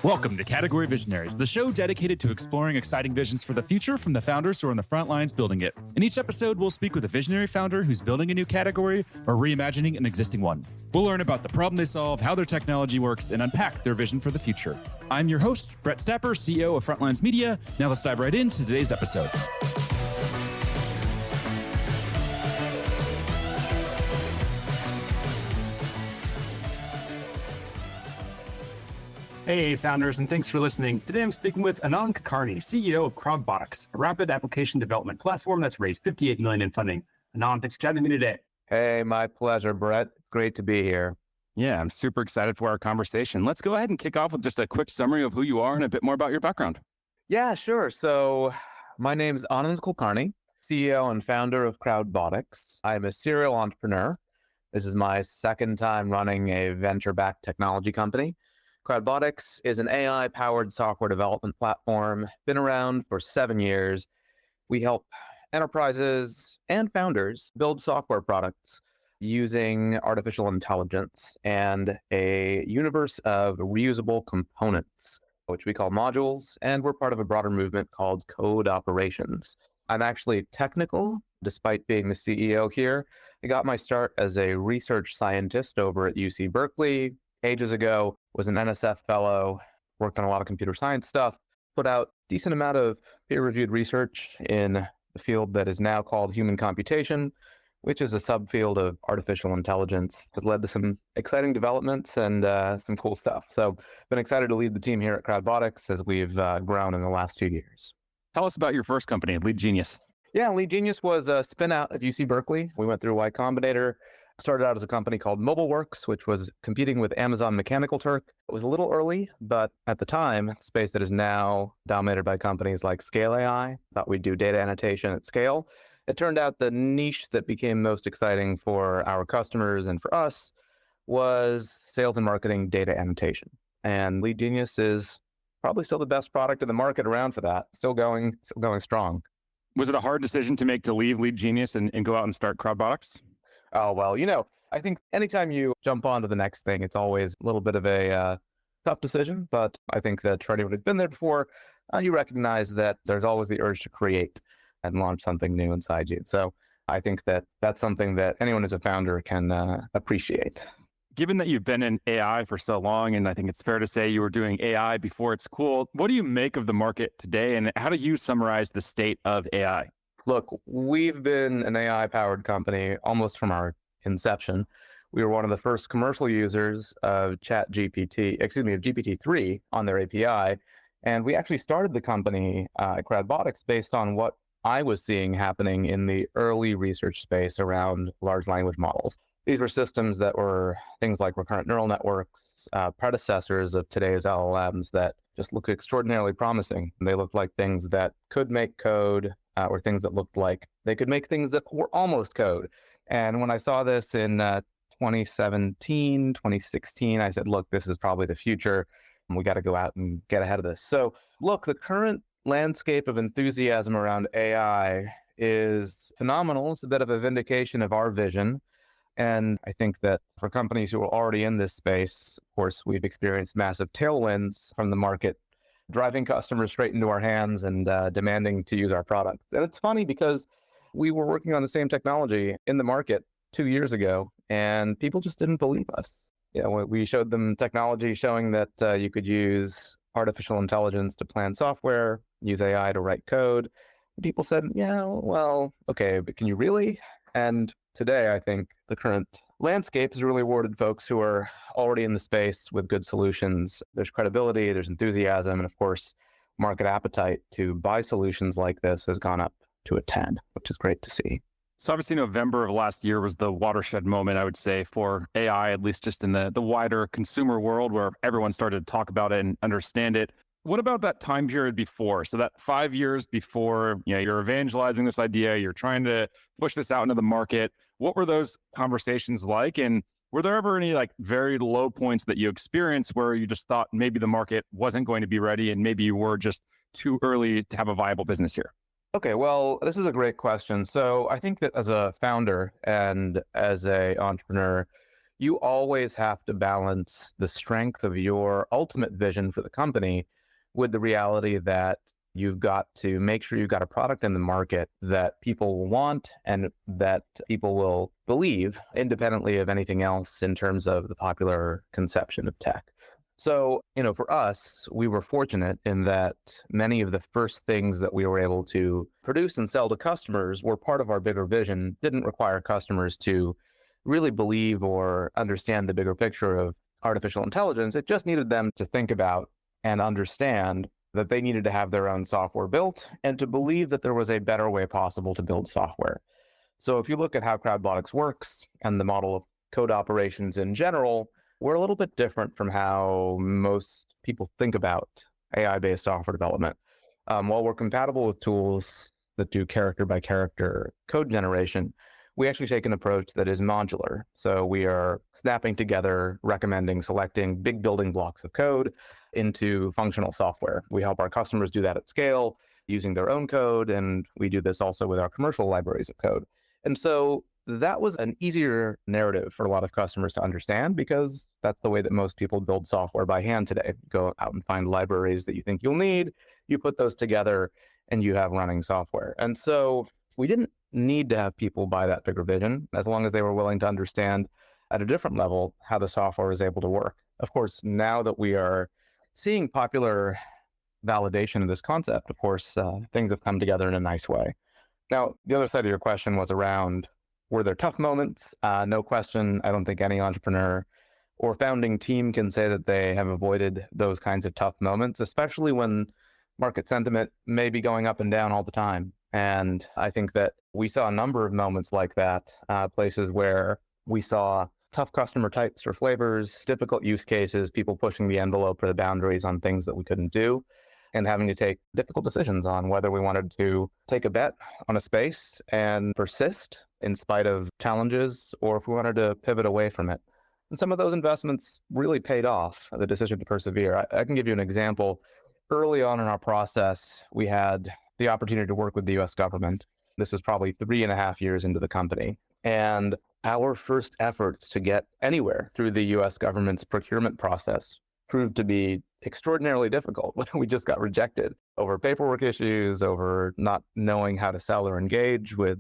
Welcome to Category Visionaries, the show dedicated to exploring exciting visions for the future from the founders who are on the front lines building it. In each episode, we'll speak with a visionary founder who's building a new category or reimagining an existing one. We'll learn about the problem they solve, how their technology works, and unpack their vision for the future. I'm your host, Brett Stapper, CEO of Frontlines Media. Now let's dive right into today's episode. Hey, founders, and thanks for listening. Today, I'm speaking with Anand Kulkarni, CEO of Crowdbotics, a rapid application development platform that's raised $58 million in funding. Anand, thanks for chatting with me today. Hey, my pleasure, Brett. Great to be here. Yeah, I'm super excited for our conversation. Let's go ahead and kick off with just a quick summary of who you are and a bit more about your background. Yeah, sure. So my name is Anand Kulkarni, CEO and founder of Crowdbotics. I'm a serial entrepreneur. This is my second time running a venture-backed technology company. Crowdbotics is an AI-powered software development platform, been around for 7 years. We help enterprises and founders build software products using artificial intelligence and a universe of reusable components, which we call modules, and we're part of a broader movement called code operations. I'm actually technical, despite being the CEO here. I got my start as a research scientist over at UC Berkeley ages ago, was an NSF fellow, worked on a lot of computer science stuff, put out a decent amount of peer-reviewed research in the field that is now called human computation, which is a subfield of artificial intelligence, has led to some exciting developments and some cool stuff. So been excited to lead the team here at Crowdbotics as we've grown in the last 2 years. Tell us about your first company, Lead Genius. Yeah, Lead Genius was a spin out at UC Berkeley. We went through Y Combinator. Started out as a company called MobileWorks, which was competing with Amazon Mechanical Turk. It was a little early, but at the time, space that is now dominated by companies like Scale AI. Thought we'd do data annotation at scale. It turned out the niche that became most exciting for our customers and for us was sales and marketing data annotation. And Lead Genius is probably still the best product in the market around for that. Still going strong. Was it a hard decision to make to leave Lead Genius and go out and start Crowdbotics? Oh, well, I think anytime you jump on to the next thing, it's always a little bit of a tough decision. But I think that for anyone who's been there before, you recognize that there's always the urge to create and launch something new inside you. So I think that that's something that anyone as a founder can appreciate. Given that you've been in AI for so long, and I think it's fair to say you were doing AI before it's cool, what do you make of the market today, and how do you summarize the state of AI? Look, we've been an AI-powered company almost from our inception. We were one of the first commercial users of GPT-3 on their API. And we actually started the company at Crowdbotics based on what I was seeing happening in the early research space around large language models. These were systems that were things like recurrent neural networks, predecessors of today's LLMs that just look extraordinarily promising. They look like things that could make code, or things that looked like they could make things that were almost code. And when I saw this in 2017, 2016, I said, look, this is probably the future. And we got to go out and get ahead of this. So look, the current landscape of enthusiasm around AI is phenomenal. It's a bit of a vindication of our vision. And I think that for companies who are already in this space, of course, we've experienced massive tailwinds from the market driving customers straight into our hands and demanding to use our product. And it's funny because we were working on the same technology in the market 2 years ago, and people just didn't believe us. We showed them technology showing that you could use artificial intelligence to plan software, use AI to write code. People said, yeah, well, okay, but can you really? And today, I think the current landscape has really rewarded folks who are already in the space with good solutions. There's credibility, there's enthusiasm, and of course, market appetite to buy solutions like this has gone up to a 10, which is great to see. So obviously November of last year was the watershed moment, I would say, for AI, at least just in the wider consumer world where everyone started to talk about it and understand it. What about that time period before? So that 5 years before, you're evangelizing this idea, you're trying to push this out into the market. What were those conversations like? And were there ever any very low points that you experienced where you just thought maybe the market wasn't going to be ready and maybe you were just too early to have a viable business here? Okay, well, this is a great question. So I think that as a founder and as an entrepreneur, you always have to balance the strength of your ultimate vision for the company with the reality that you've got to make sure you've got a product in the market that people will want and that people will believe independently of anything else in terms of the popular conception of tech. So, for us, we were fortunate in that many of the first things that we were able to produce and sell to customers were part of our bigger vision, didn't require customers to really believe or understand the bigger picture of artificial intelligence. It just needed them to think about and understand that they needed to have their own software built and to believe that there was a better way possible to build software. So if you look at how Crowdbotics works and the model of code operations in general, we're a little bit different from how most people think about AI-based software development. While we're compatible with tools that do character by character code generation, we actually take an approach that is modular. So we are snapping together, recommending, selecting big building blocks of code into functional software. We help our customers do that at scale using their own code, and we do this also with our commercial libraries of code. And so that was an easier narrative for a lot of customers to understand because that's the way that most people build software by hand today. Go out and find libraries that you think you'll need, you put those together, and you have running software. And so we didn't need to have people buy that bigger vision as long as they were willing to understand at a different level how the software is able to work. Of course, now that we are seeing popular validation of this concept, of course, things have come together in a nice way. Now, the other side of your question was around, were there tough moments? No question. I don't think any entrepreneur or founding team can say that they have avoided those kinds of tough moments, especially when market sentiment may be going up and down all the time. And I think that we saw a number of moments like that, places where we saw tough customer types or flavors, difficult use cases, people pushing the envelope or the boundaries on things that we couldn't do, and having to take difficult decisions on whether we wanted to take a bet on a space and persist in spite of challenges, or if we wanted to pivot away from it. And some of those investments really paid off, the decision to persevere. I can give you an example. Early on in our process, we had the opportunity to work with the US government. This was probably 3.5 years into the company. And our first efforts to get anywhere through the US government's procurement process proved to be extraordinarily difficult. We just got rejected over paperwork issues, over not knowing how to sell or engage with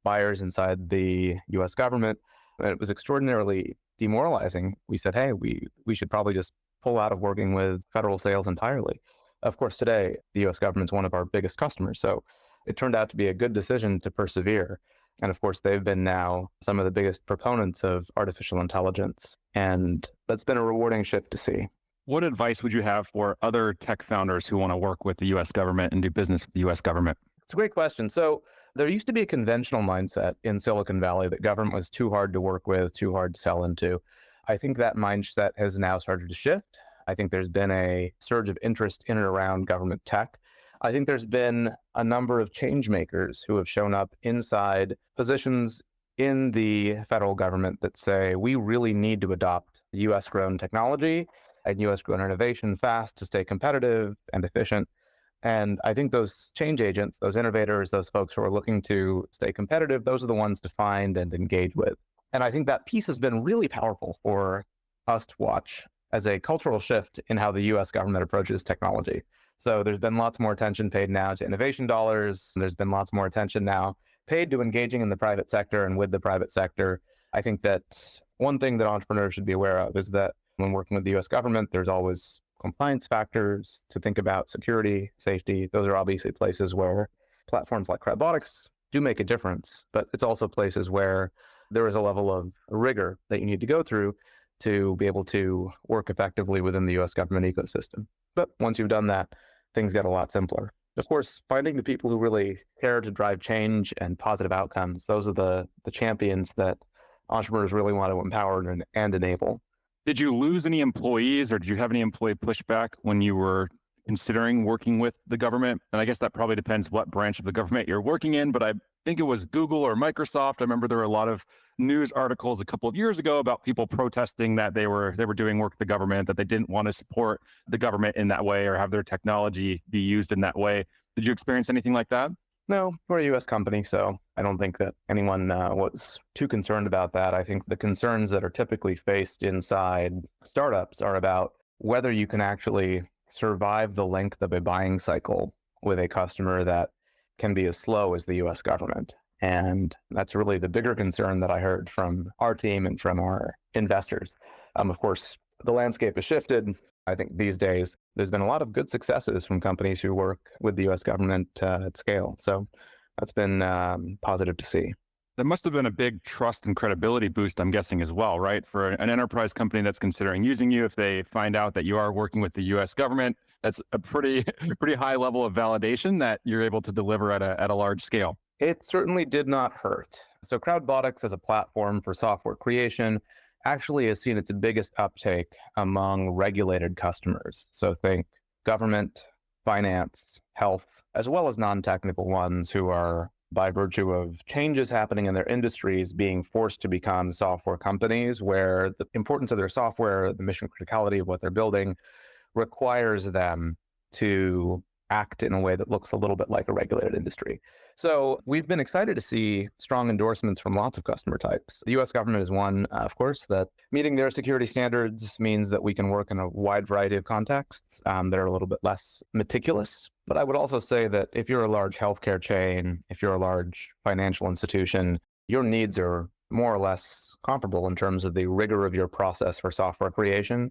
buyers inside the US government. And it was extraordinarily demoralizing. We said, hey, we should probably just pull out of working with federal sales entirely. Of course, today, the US government's one of our biggest customers. So it turned out to be a good decision to persevere. And of course, they've been now some of the biggest proponents of artificial intelligence. And that's been a rewarding shift to see. What advice would you have for other tech founders who want to work with the US government and do business with the US government? It's a great question. So there used to be a conventional mindset in Silicon Valley that government was too hard to work with, too hard to sell into. I think that mindset has now started to shift. I think there's been a surge of interest in and around government tech. I think there's been a number of change makers who have shown up inside positions in the federal government that say, we really need to adopt US grown technology and US grown innovation fast to stay competitive and efficient. And I think those change agents, those innovators, those folks who are looking to stay competitive, those are the ones to find and engage with. And I think that piece has been really powerful for us to watch as a cultural shift in how the US government approaches technology. So there's been lots more attention paid now to innovation dollars. There's been lots more attention now paid to engaging in the private sector and with the private sector. I think that one thing that entrepreneurs should be aware of is that when working with the US government, there's always compliance factors to think about, security, safety. Those are obviously places where platforms like Crowdbotics do make a difference, but it's also places where there is a level of rigor that you need to go through to be able to work effectively within the US government ecosystem. But once you've done that, things get a lot simpler. Of course, finding the people who really care to drive change and positive outcomes, those are the champions that entrepreneurs really want to empower and enable. Did you lose any employees or did you have any employee pushback when you were considering working with the government? And I guess that probably depends what branch of the government you're working in, but I think it was Google or Microsoft. I remember there were a lot of news articles a couple of years ago about people protesting that they were doing work with the government, that they didn't want to support the government in that way or have their technology be used in that way. Did you experience anything like that? No, we're a US company, so I don't think that anyone was too concerned about that. I think the concerns that are typically faced inside startups are about whether you can actually survive the length of a buying cycle with a customer that can be as slow as the US government. And that's really the bigger concern that I heard from our team and from our investors. Of course, the landscape has shifted. I think these days there's been a lot of good successes from companies who work with the US government at scale. So that's been positive to see. That must have been a big trust and credibility boost, I'm guessing, as well, right? For an enterprise company that's considering using you, if they find out that you are working with the US government, that's a pretty high level of validation that you're able to deliver at a large scale. It certainly did not hurt. So Crowdbotics as a platform for software creation actually has seen its biggest uptake among regulated customers. So think government, finance, health, as well as non-technical ones who are, by virtue of changes happening in their industries, being forced to become software companies where the importance of their software, the mission criticality of what they're building, requires them to act in a way that looks a little bit like a regulated industry. So we've been excited to see strong endorsements from lots of customer types. The US government is one, of course, that meeting their security standards means that we can work in a wide variety of contexts that are a little bit less meticulous. But I would also say that if you're a large healthcare chain, if you're a large financial institution, your needs are more or less comparable in terms of the rigor of your process for software creation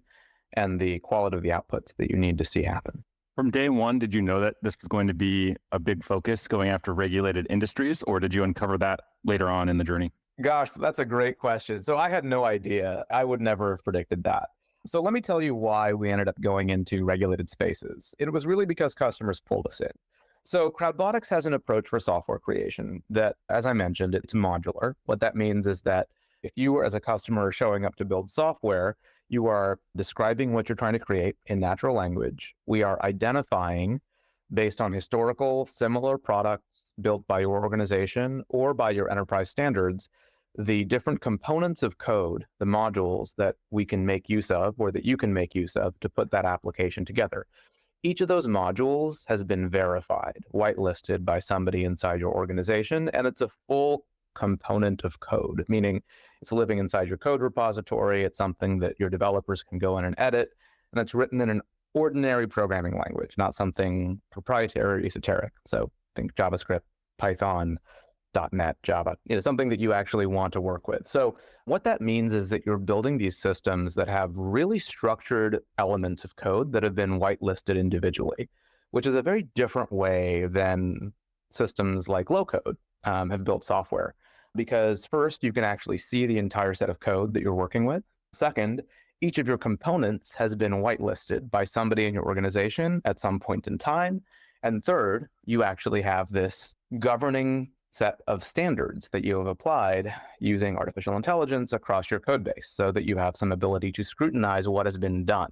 and the quality of the outputs that you need to see happen. From day one, did you know that this was going to be a big focus going after regulated industries, or did you uncover that later on in the journey? Gosh, that's a great question. So I had no idea. I would never have predicted that. So let me tell you why we ended up going into regulated spaces. It was really because customers pulled us in. So Crowdbotics has an approach for software creation that, as I mentioned, it's modular. What that means is that if you as a customer are showing up to build software, you are describing what you're trying to create in natural language. We are identifying, based on historical similar products built by your organization or by your enterprise standards, the different components of code, the modules that we can make use of or that you can make use of to put that application together. Each of those modules has been verified, whitelisted by somebody inside your organization, and it's a full component of code, meaning it's living inside your code repository. It's something that your developers can go in and edit, and it's written in an ordinary programming language, not something proprietary or esoteric. So think JavaScript, Python, .NET, Java, something that you actually want to work with. So what that means is that you're building these systems that have really structured elements of code that have been whitelisted individually, which is a very different way than systems like low code have built software. Because first, you can actually see the entire set of code that you're working with. Second, each of your components has been whitelisted by somebody in your organization at some point in time. And third, you actually have this governing set of standards that you have applied using artificial intelligence across your code base so that you have some ability to scrutinize what has been done.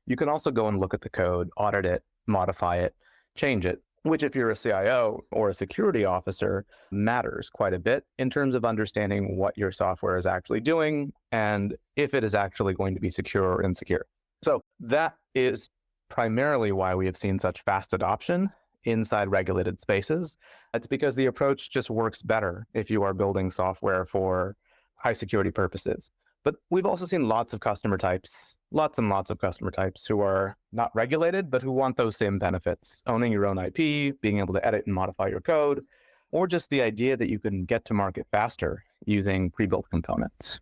You can also go and look at the code, audit it, modify it, change it, which if you're a CIO or a security officer matters quite a bit in terms of understanding what your software is actually doing and if it is actually going to be secure or insecure. So that is primarily why we have seen such fast adoption inside regulated spaces. It's because the approach just works better if you are building software for high security purposes. But we've also seen lots and lots of customer types who are not regulated, but who want those same benefits, owning your own IP, being able to edit and modify your code, or just the idea that you can get to market faster using pre-built components.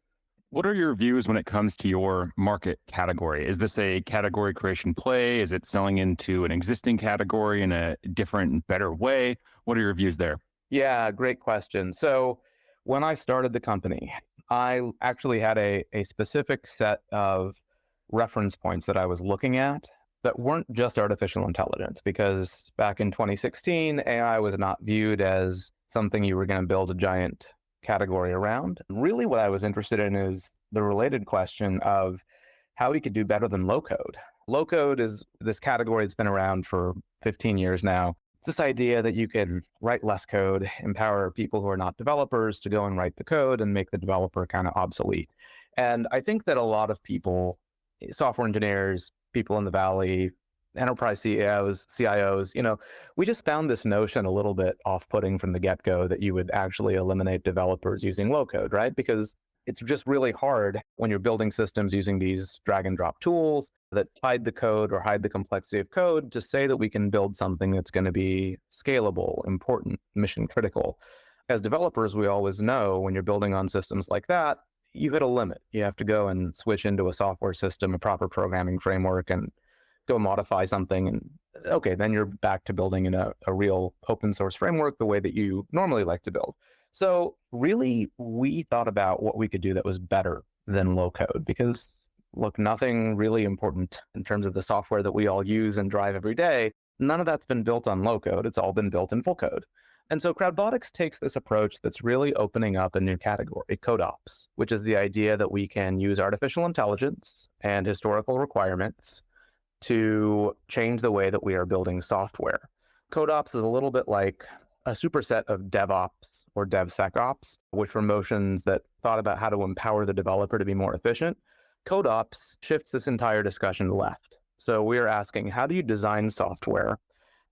What are your views when it comes to your market category? Is this a category creation play? Is it selling into an existing category in a different, better way? What are your views there? Yeah, great question. So when I started the company, I actually had a specific set of reference points that I was looking at that weren't just artificial intelligence, because back in 2016, AI was not viewed as something you were going to build a giant category around. Really what I was interested in is the related question of how we could do better than low code. Low code is this category that's been around for 15 years now. It's this idea that you can write less code, empower people who are not developers to go and write the code and make the developer kind of obsolete. And I think that a lot of people, software engineers, people in the Valley, enterprise CEOs, CIOs, we just found this notion a little bit off-putting from the get-go that you would actually eliminate developers using low code, right? Because it's just really hard when you're building systems using these drag and drop tools that hide the code or hide the complexity of code to say that we can build something that's going to be scalable, important, mission critical. As developers, we always know when you're building on systems like that, you hit a limit. You have to go and switch into a software system, a proper programming framework, and go modify something. And okay, then you're back to building in a real open source framework the way that you normally like to build. So really, we thought about what we could do that was better than low code because, look, nothing really important in terms of the software that we all use and drive every day, none of that's been built on low code. It's all been built in full code. And so Crowdbotics takes this approach that's really opening up a new category, code ops, which is the idea that we can use artificial intelligence and historical requirements to change the way that we are building software. Code ops is a little bit like a superset of DevOps or DevSecOps, which were motions that thought about how to empower the developer to be more efficient. Code ops shifts this entire discussion left. So we are asking, how do you design software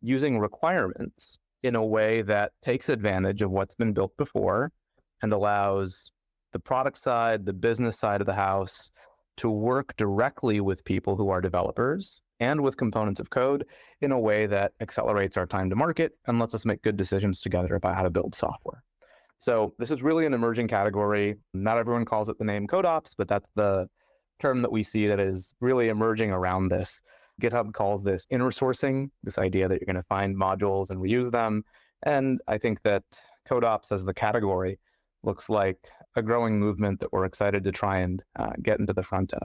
using requirements in a way that takes advantage of what's been built before and allows the product side, the business side of the house to work directly with people who are developers and with components of code in a way that accelerates our time to market and lets us make good decisions together about how to build software. So this is really an emerging category. Not everyone calls it the name code ops, but that's the term that we see that is really emerging around this. GitHub calls this inner sourcing, this idea that you're going to find modules and reuse them. And I think that code ops as the category looks like a growing movement that we're excited to try and get into the front of.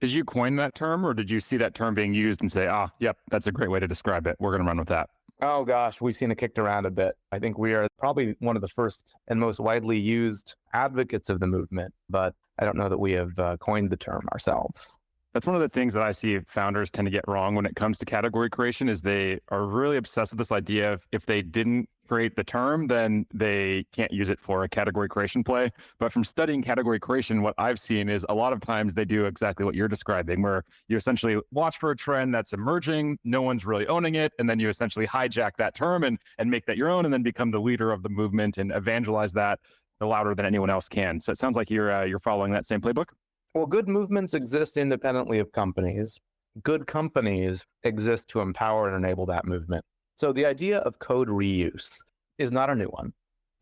Did you coin that term, or did you see that term being used and say, yep, that's a great way to describe it. We're going to run with that. Oh gosh, we've seen it kicked around a bit. I think we are probably one of the first and most widely used advocates of the movement, but I don't know that we have coined the term ourselves. That's one of the things that I see founders tend to get wrong when it comes to category creation is they are really obsessed with this idea of if they didn't create the term, then they can't use it for a category creation play. But from studying category creation, what I've seen is a lot of times they do exactly what you're describing, where you essentially watch for a trend that's emerging, no one's really owning it, and then you essentially hijack that term and make that your own and then become the leader of the movement and evangelize that louder than anyone else can. So it sounds like you're following that same playbook. Well, good movements exist independently of companies. Good companies exist to empower and enable that movement. So the idea of code reuse is not a new one.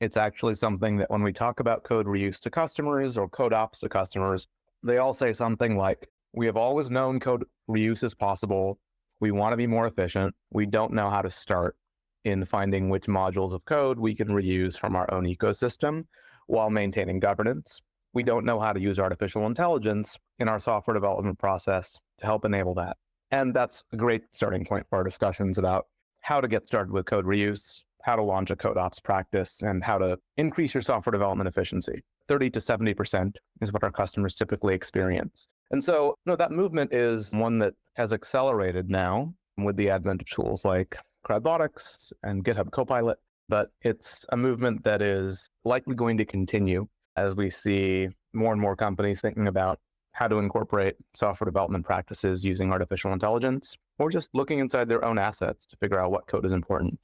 It's actually something that when we talk about code reuse to customers or code ops to customers, they all say something like, we have always known code reuse is possible. We want to be more efficient. We don't know how to start in finding which modules of code we can reuse from our own ecosystem while maintaining governance. We don't know how to use artificial intelligence in our software development process to help enable that. And that's a great starting point for our discussions about how to get started with code reuse, how to launch a code ops practice, and how to increase your software development efficiency. 30 to 70% is what our customers typically experience. And so that movement is one that has accelerated now with the advent of tools like Crowdbotics and GitHub Copilot, but it's a movement that is likely going to continue as we see more and more companies thinking about how to incorporate software development practices using artificial intelligence, or just looking inside their own assets to figure out what code is important.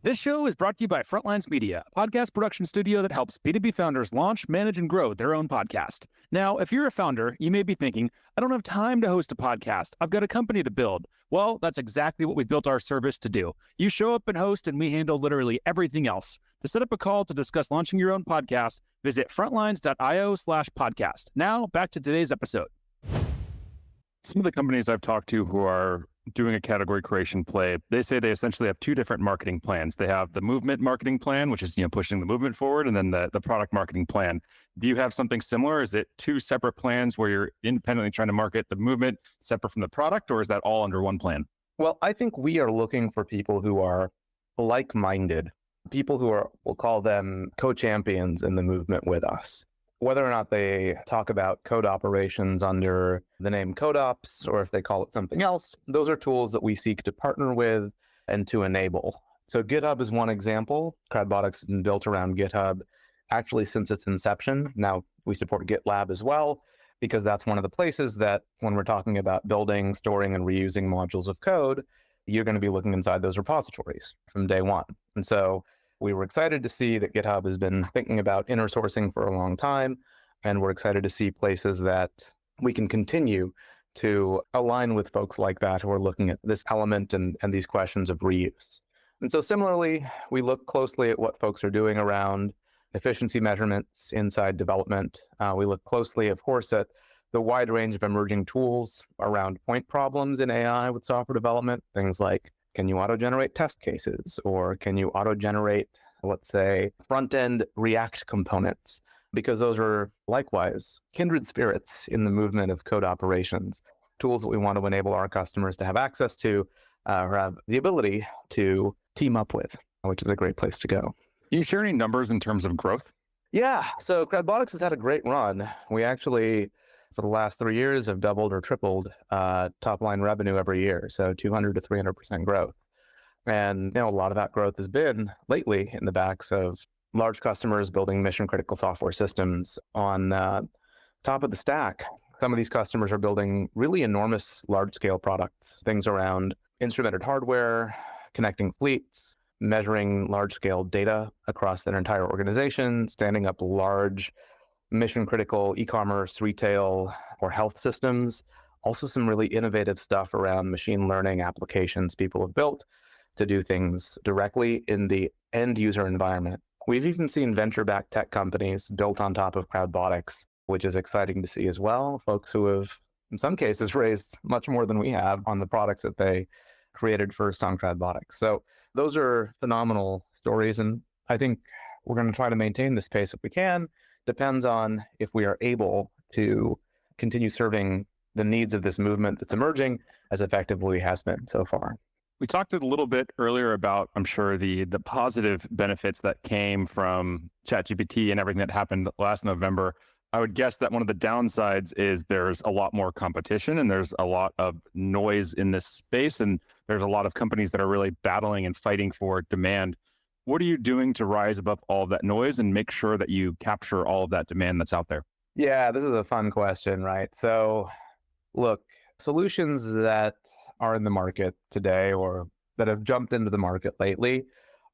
This show is brought to you by Frontlines Media, a podcast production studio that helps B2B founders launch, manage, and grow their own podcast. Now, if you're a founder, you may be thinking, I don't have time to host a podcast. I've got a company to build. Well, that's exactly what we built our service to do. You show up and host, and we handle literally everything else. To set up a call to discuss launching your own podcast, visit frontlines.io/podcast. Now, back to today's episode. Some of the companies I've talked to who are doing a category creation play, they say they essentially have two different marketing plans. They have the movement marketing plan, which is pushing the movement forward, and then the product marketing plan. Do you have something similar? Is it two separate plans where you're independently trying to market the movement separate from the product, or is that all under one plan? Well, I think we are looking for people who are like-minded, people who are, we'll call them co-champions in the movement with us. Whether or not they talk about code operations under the name code ops, or if they call it something else, those are tools that we seek to partner with and to enable. So GitHub is one example. Crowdbotics has been built around GitHub actually since its inception. Now we support GitLab as well, because that's one of the places that when we're talking about building, storing, and reusing modules of code, you're going to be looking inside those repositories from day one. And so we were excited to see that GitHub has been thinking about inner sourcing for a long time. And we're excited to see places that we can continue to align with folks like that who are looking at this element and these questions of reuse. And so similarly, we look closely at what folks are doing around efficiency measurements inside development. We look closely, of course, at the wide range of emerging tools around point problems in AI with software development. Things like, can you auto-generate test cases? Or can you auto-generate, let's say, front-end React components? Because those are likewise kindred spirits in the movement of code operations, tools that we want to enable our customers to have access to or have the ability to team up with, which is a great place to go. Can you share any numbers in terms of growth? Yeah, so Crowdbotics has had a great run. We actually, for the last 3 years, have doubled or tripled top line revenue every year, so 200 to 300% growth. And a lot of that growth has been lately in the backs of large customers building mission critical software systems on top of the stack. Some of these customers are building really enormous large scale products, things around instrumented hardware, connecting fleets, measuring large scale data across their entire organization, standing up large mission critical e-commerce, retail, or health systems. Also some really innovative stuff around machine learning applications people have built to do things directly in the end user environment. We've even seen venture-backed tech companies built on top of Crowdbotics, which is exciting to see as well. Folks who have, in some cases, raised much more than we have on the products that they created first on Crowdbotics. So those are phenomenal stories. And I think we're going to try to maintain this pace if we can. Depends on if we are able to continue serving the needs of this movement that's emerging as effectively has been so far. We talked a little bit earlier about, I'm sure, the positive benefits that came from ChatGPT and everything that happened last November. I would guess that one of the downsides is there's a lot more competition and there's a lot of noise in this space. And there's a lot of companies that are really battling and fighting for demand. What are you doing to rise above all of that noise and make sure that you capture all of that demand that's out there? Yeah, this is a fun question, right? So look, solutions that are in the market today or that have jumped into the market lately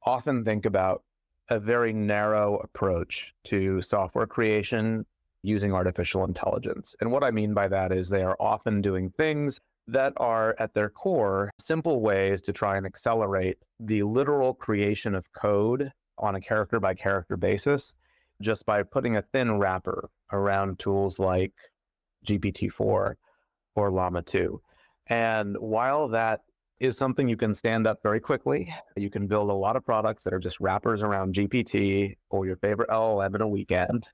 often think about a very narrow approach to software creation using artificial intelligence. And what I mean by that is they are often doing things that are at their core simple ways to try and accelerate the literal creation of code on a character by character basis just by putting a thin wrapper around tools like GPT-4 or Llama 2. And while that is something you can stand up very quickly, you can build a lot of products that are just wrappers around GPT or your favorite LLM in a weekend.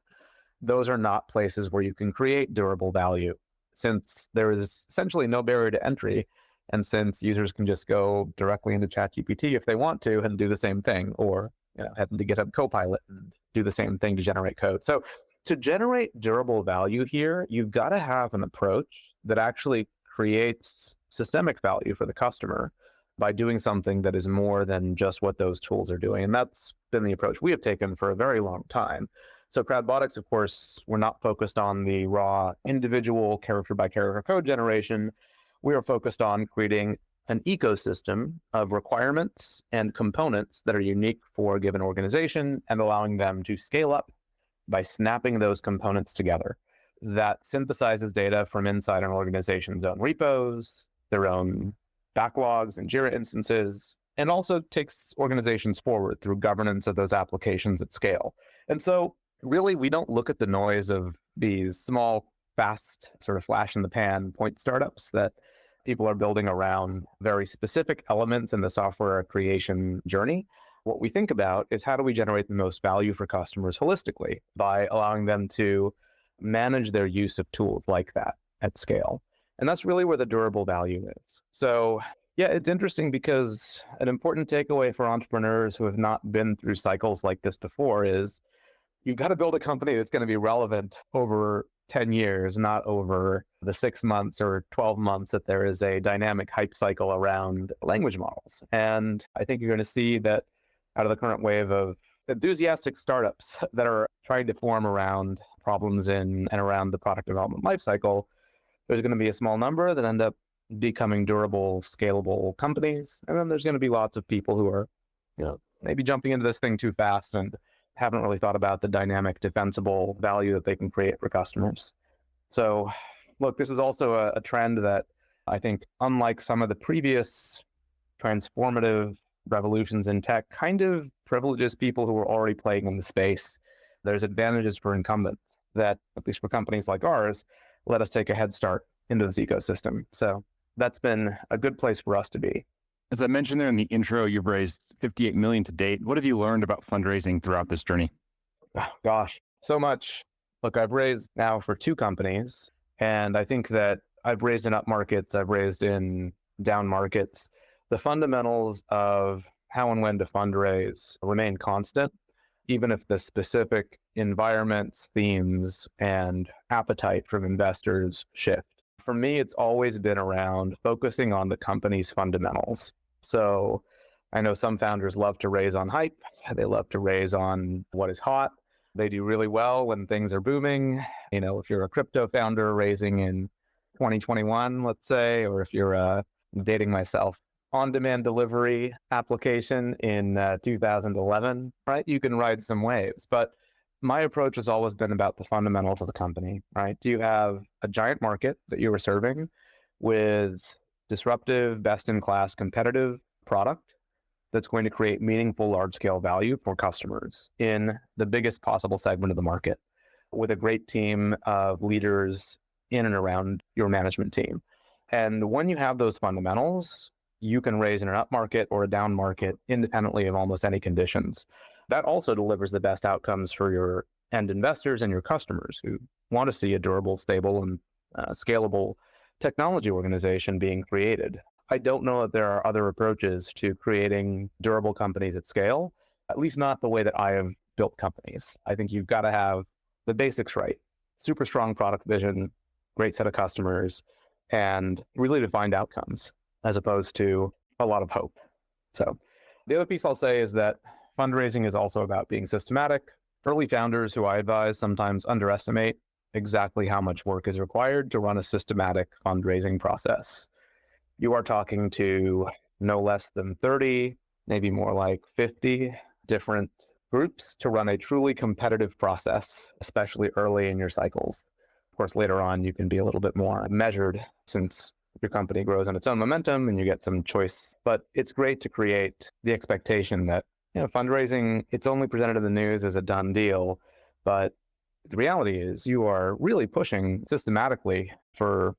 Those are not places where you can create durable value, since there is essentially no barrier to entry. And since users can just go directly into ChatGPT if they want to and do the same thing, or head into GitHub Copilot and do the same thing to generate code. So to generate durable value here, you've got to have an approach that actually creates systemic value for the customer by doing something that is more than just what those tools are doing. And that's been the approach we have taken for a very long time. So Crowdbotics, of course, we're not focused on the raw individual character by character code generation. We are focused on creating an ecosystem of requirements and components that are unique for a given organization and allowing them to scale up by snapping those components together. That synthesizes data from inside an organization's own repos, their own backlogs and Jira instances, and also takes organizations forward through governance of those applications at scale. And so really, we don't look at the noise of these small, fast, sort of flash in the pan point startups that people are building around very specific elements in the software creation journey. What we think about is how do we generate the most value for customers holistically by allowing them to manage their use of tools like that at scale. And that's really where the durable value is. So yeah, it's interesting because an important takeaway for entrepreneurs who have not been through cycles like this before is you've got to build a company that's going to be relevant over 10 years, not over the 6 months or 12 months that there is a dynamic hype cycle around language models. And I think you're going to see that out of the current wave of enthusiastic startups that are trying to form around problems in and around the product development lifecycle, there's going to be a small number that end up becoming durable, scalable companies. And then there's going to be lots of people who are, maybe jumping into this thing too fast and haven't really thought about the dynamic, defensible value that they can create for customers. So look, this is also a trend that I think, unlike some of the previous transformative revolutions in tech, kind of privileges people who are already playing in the space. There's advantages for incumbents that, at least for companies like ours, let us take a head start into this ecosystem. So that's been a good place for us to be. As I mentioned there in the intro, you've raised $58 million to date. What have you learned about fundraising throughout this journey? Oh, gosh, so much. Look, I've raised now for 2 companies, and I think that I've raised in up markets, I've raised in down markets. The fundamentals of how and when to fundraise remain constant, even if the specific environments, themes, and appetite from investors shift. For me, it's always been around focusing on the company's fundamentals. So I know some founders love to raise on hype. They love to raise on what is hot. They do really well when things are booming. If you're a crypto founder raising in 2021, let's say, or if you're dating myself, on-demand delivery application in 2011, right? You can ride some waves. But my approach has always been about the fundamentals of the company, right? Do you have a giant market that you are serving with disruptive, best-in-class, competitive product that's going to create meaningful, large-scale value for customers in the biggest possible segment of the market, with a great team of leaders in and around your management team? And when you have those fundamentals, you can raise in an up market or a down market independently of almost any conditions. That also delivers the best outcomes for your end investors and your customers who want to see a durable, stable, and scalable technology organization being created. I don't know that there are other approaches to creating durable companies at scale, at least not the way that I have built companies. I think you've got to have the basics right. Super strong product vision, great set of customers, and really defined outcomes, as opposed to a lot of hope. So the other piece I'll say is that fundraising is also about being systematic. Early founders who I advise sometimes underestimate exactly how much work is required to run a systematic fundraising process. You are talking to no less than 30, maybe more like 50 different groups to run a truly competitive process, especially early in your cycles. Of course, later on, you can be a little bit more measured since your company grows on its own momentum and you get some choice. But it's great to create the expectation that fundraising, it's only presented in the news as a done deal. But the reality is you are really pushing systematically for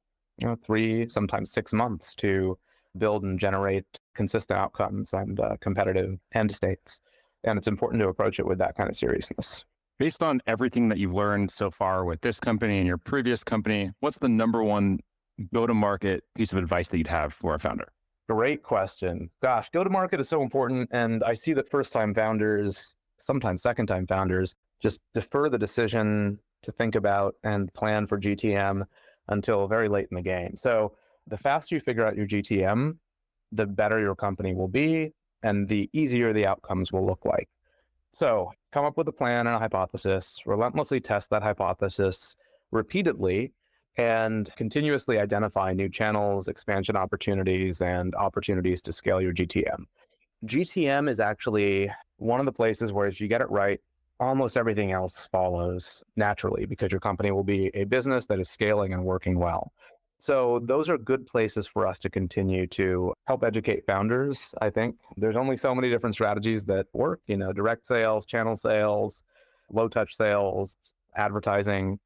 3, sometimes 6 months to build and generate consistent outcomes and competitive end states. And it's important to approach it with that kind of seriousness. Based on everything that you've learned so far with this company and your previous company, what's the number one go-to-market piece of advice that you'd have for a founder? Great question. Gosh, go-to-market is so important. And I see that first-time founders, sometimes second-time founders, just defer the decision to think about and plan for GTM until very late in the game. So the faster you figure out your GTM, the better your company will be and the easier the outcomes will look like. So come up with a plan and a hypothesis, relentlessly test that hypothesis repeatedly, and continuously identify new channels, expansion opportunities, and opportunities to scale your GTM. GTM is actually one of the places where if you get it right, almost everything else follows naturally because your company will be a business that is scaling and working well. So those are good places for us to continue to help educate founders. I think there's only so many different strategies that work, direct sales, channel sales, low touch sales, advertising,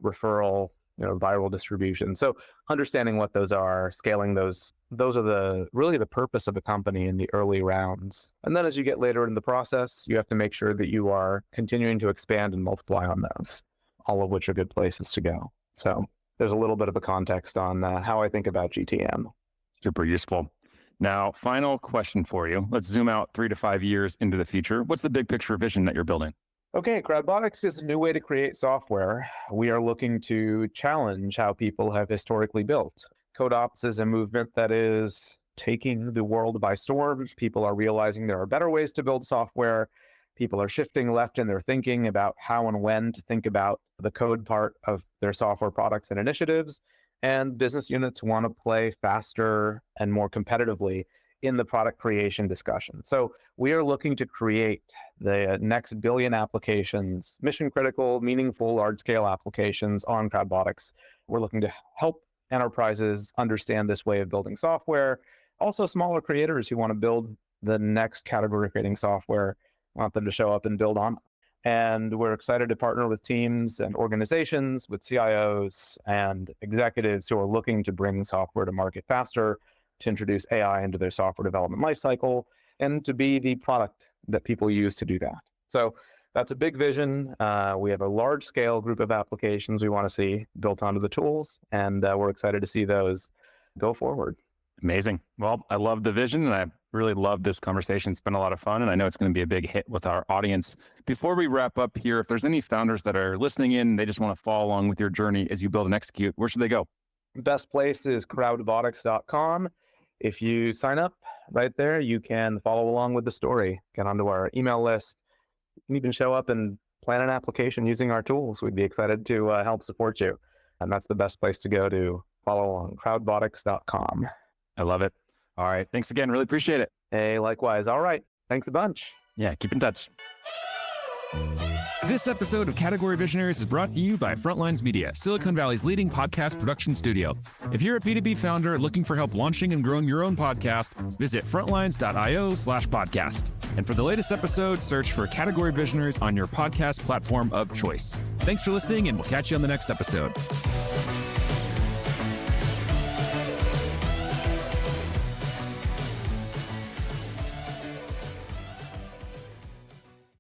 referral, viral distribution. So understanding what those are, scaling those are really the purpose of the company in the early rounds. And then as you get later in the process, you have to make sure that you are continuing to expand and multiply on those, all of which are good places to go. So there's a little bit of a context on how I think about GTM. Super useful. Now, final question for you. Let's zoom out 3 to 5 years into the future. What's the big picture vision that you're building? Okay, Crowdbotics is a new way to create software. We are looking to challenge how people have historically built. CodeOps is a movement that is taking the world by storm. People are realizing there are better ways to build software. People are shifting left in their thinking about how and when to think about the code part of their software products and initiatives. And business units want to play faster and more competitively in the product creation discussion. So we are looking to create the next billion applications, mission critical, meaningful, large scale applications on Crowdbotics. We're looking to help enterprises understand this way of building software. Also, smaller creators who want to build the next category creating software, want them to show up and build on. And we're excited to partner with teams and organizations, with CIOs and executives who are looking to bring software to market faster, to introduce AI into their software development lifecycle, and to be the product that people use to do that. So that's a big vision. We have a large scale group of applications we want to see built onto the tools, and we're excited to see those go forward. Amazing. Well, I love the vision, and I really love this conversation. It's been a lot of fun, and I know it's going to be a big hit with our audience. Before we wrap up here, if there's any founders that are listening in, they just want to follow along with your journey as you build and execute, where should they go? Best place is crowdbotics.com. If you sign up right there, you can follow along with the story, get onto our email list. You can even show up and plan an application using our tools. We'd be excited to help support you. And that's the best place to go to follow along, crowdbotics.com. I love it. All right. Thanks again. Really appreciate it. Hey, likewise. All right. Thanks a bunch. Yeah, keep in touch. This episode of Category Visionaries is brought to you by Frontlines Media, Silicon Valley's leading podcast production studio. If you're a B2B founder looking for help launching and growing your own podcast, visit frontlines.io/podcast. And for the latest episode, search for Category Visionaries on your podcast platform of choice. Thanks for listening, and we'll catch you on the next episode.